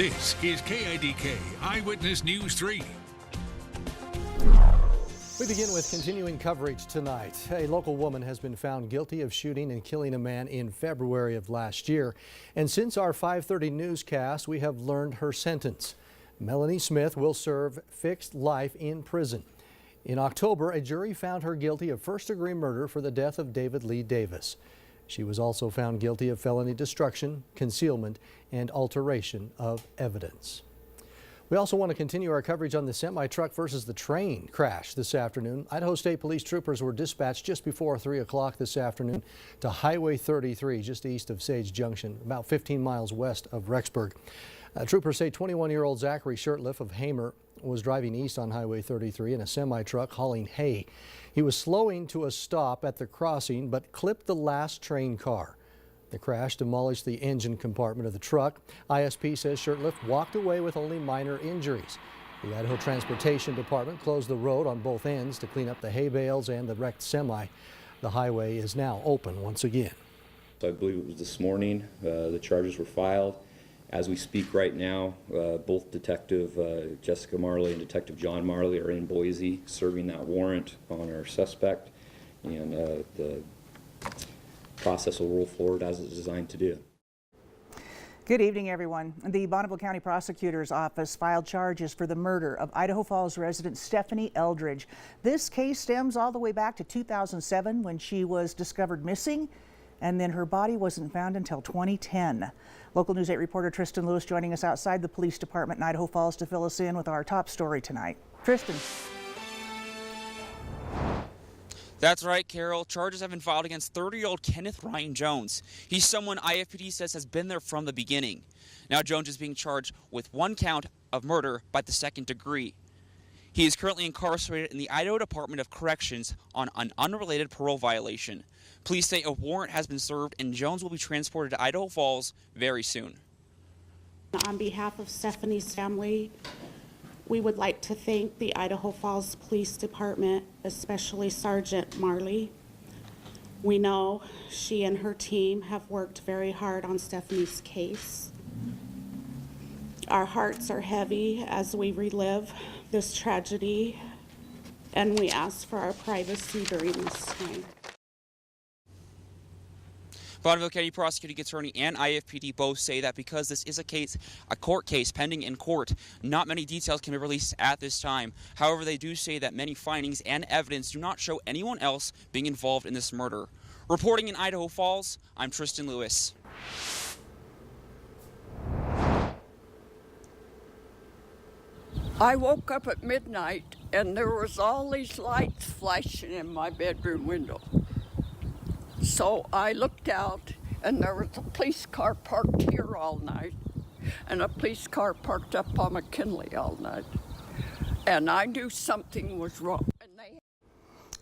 This is KIDK Eyewitness News 3. We begin with continuing coverage tonight. A local woman has been found guilty of shooting and killing a man in February of last year. And since our 5:30 newscast, we have learned her sentence. Melanie Smith will serve fixed life in prison. In October, a jury found her guilty of first-degree murder for the death of David Lee Davis. She was also found guilty of felony destruction, concealment, and alteration of evidence. We also want to continue our coverage on the semi-truck versus the train crash this afternoon. Idaho State Police troopers were dispatched just before 3 o'clock this afternoon to Highway 33, just east of Sage Junction, about 15 miles west of Rexburg. Troopers say 21-year-old Zachary Shirtliff of Hamer was driving east on Highway 33 in a semi-truck hauling hay. He was slowing to a stop at the crossing but clipped the last train car. The crash demolished the engine compartment of the truck. ISP says Shirtliff walked away with only minor injuries. The Idaho Transportation Department closed the road on both ends to clean up the hay bales and the wrecked semi. The highway is now open once again. I believe it was this morning the charges were filed. As we speak right now, both Detective Jessica Marley and Detective John Marley are in Boise serving that warrant on our suspect, and the process will roll forward as it's designed to do. Good evening, everyone. The Bonneville County Prosecutor's Office filed charges for the murder of Idaho Falls resident Stephanie Eldridge. This case stems all the way back to 2007 when she was discovered missing, and then her body wasn't found until 2010. Local News 8 reporter Tristan Lewis joining us outside the police department in Idaho Falls to fill us in with our top story tonight. Tristan. That's right, Carol. Charges have been filed against 30-year-old Kenneth Ryan Jones. He's someone IFPD says has been there from the beginning. Now Jones is being charged with one count of murder by the second degree. He is currently incarcerated in the Idaho Department of Corrections on an unrelated parole violation. Police say a warrant has been served and Jones will be transported to Idaho Falls very soon. On behalf of Stephanie's family, we would like to thank the Idaho Falls Police Department, especially Sergeant Marley. We know she and her team have worked very hard on Stephanie's case. Our hearts are heavy as we relive this tragedy, and we ask for our privacy during this time. Bonneville County Prosecuting Attorney and IFPD both say that because this is a court case pending in court, not many details can be released at this time. However, they do say that many findings and evidence do not show anyone else being involved in this murder. Reporting in Idaho Falls, I'm Tristan Lewis. I woke up at midnight and there was all these lights flashing in my bedroom window. So I looked out and there was a police car parked here all night and a police car parked up on McKinley all night. And I knew something was wrong.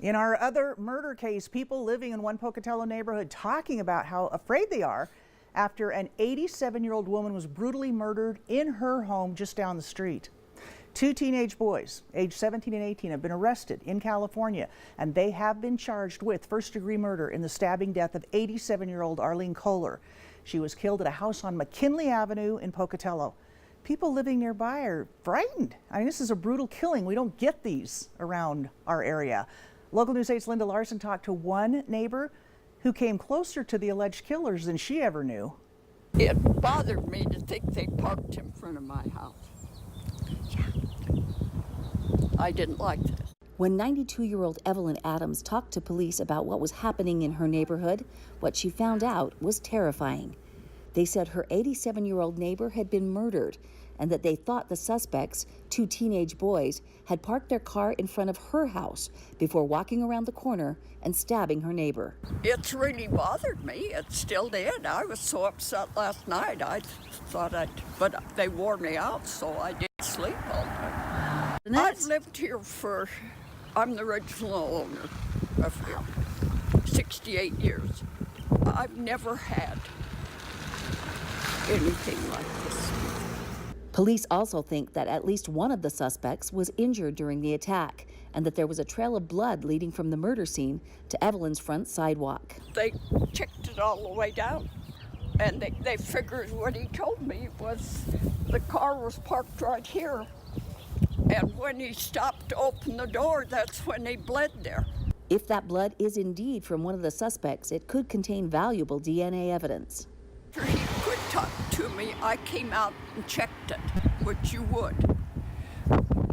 In our other murder case, people living in one Pocatello neighborhood talking about how afraid they are after an 87-year-old woman was brutally murdered in her home just down the street. Two teenage boys, aged 17 and 18, have been arrested in California, and they have been charged with first-degree murder in the stabbing death of 87-year-old Arlene Kohler. She was killed at a house on McKinley Avenue in Pocatello. People living nearby are frightened. I mean, this is a brutal killing. We don't get these around our area. Local News 8's Linda Larson talked to one neighbor who came closer to the alleged killers than she ever knew. It bothered me to think they parked in front of my house. Yeah. I didn't like that. When 92-year-old Evelyn Adams talked to police about what was happening in her neighborhood, what she found out was terrifying. They said her 87-year-old neighbor had been murdered and that they thought the suspects, two teenage boys, had parked their car in front of her house before walking around the corner and stabbing her neighbor. It's really bothered me. It still did. I was so upset last night. I thought but they wore me out, so I didn't sleep all night. I've lived here I'm the original owner of here, 68 years. I've never had anything like this. Police also think that at least one of the suspects was injured during the attack and that there was a trail of blood leading from the murder scene to Evelyn's front sidewalk. They checked it all the way down. And they figured what he told me was the car was parked right here. And when he stopped to open the door, that's when he bled there. If that blood is indeed from one of the suspects, it could contain valuable DNA evidence. After he quit talking to me, I came out and checked it, which you would.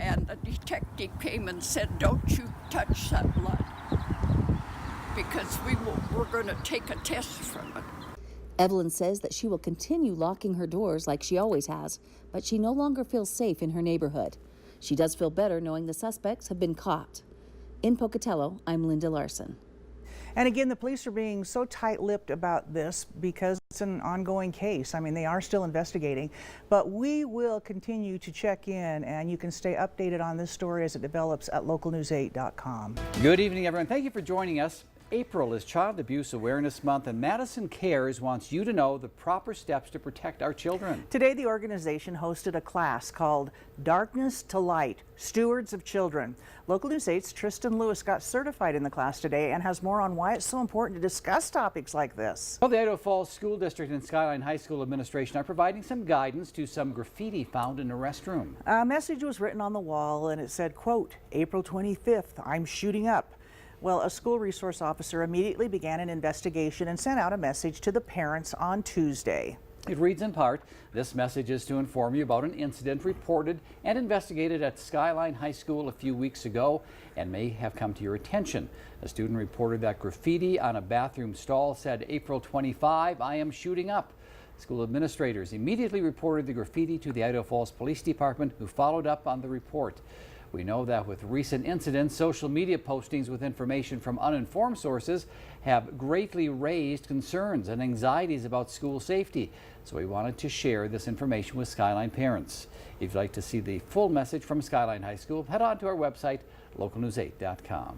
And the detective came and said, "Don't you touch that blood, because we're going to take a test from it." Evelyn says that she will continue locking her doors like she always has, but she no longer feels safe in her neighborhood. She does feel better knowing the suspects have been caught. In Pocatello, I'm Linda Larson. And again, the police are being so tight-lipped about this because it's an ongoing case. I mean, they are still investigating, but we will continue to check in, and you can stay updated on this story as it develops at localnews8.com. Good evening, everyone. Thank you for joining us. April is Child Abuse Awareness Month, and Madison Cares wants you to know the proper steps to protect our children. Today, the organization hosted a class called Darkness to Light, Stewards of Children. Local News 8's Tristan Lewis got certified in the class today and has more on why it's so important to discuss topics like this. Well, the Idaho Falls School District and Skyline High School Administration are providing some guidance to some graffiti found in a restroom. A message was written on the wall, and it said, quote, April 25th, I'm shooting up. Well, a school resource officer immediately began an investigation and sent out a message to the parents on Tuesday. It reads in part, this message is to inform you about an incident reported and investigated at Skyline High School a few weeks ago and may have come to your attention. A student reported that graffiti on a bathroom stall said, April 25, I am shooting up. School administrators immediately reported the graffiti to the Idaho Falls Police Department, who followed up on the report. We know that with recent incidents, social media postings with information from uninformed sources have greatly raised concerns and anxieties about school safety. So we wanted to share this information with Skyline parents. If you'd like to see the full message from Skyline High School, head on to our website, localnews8.com.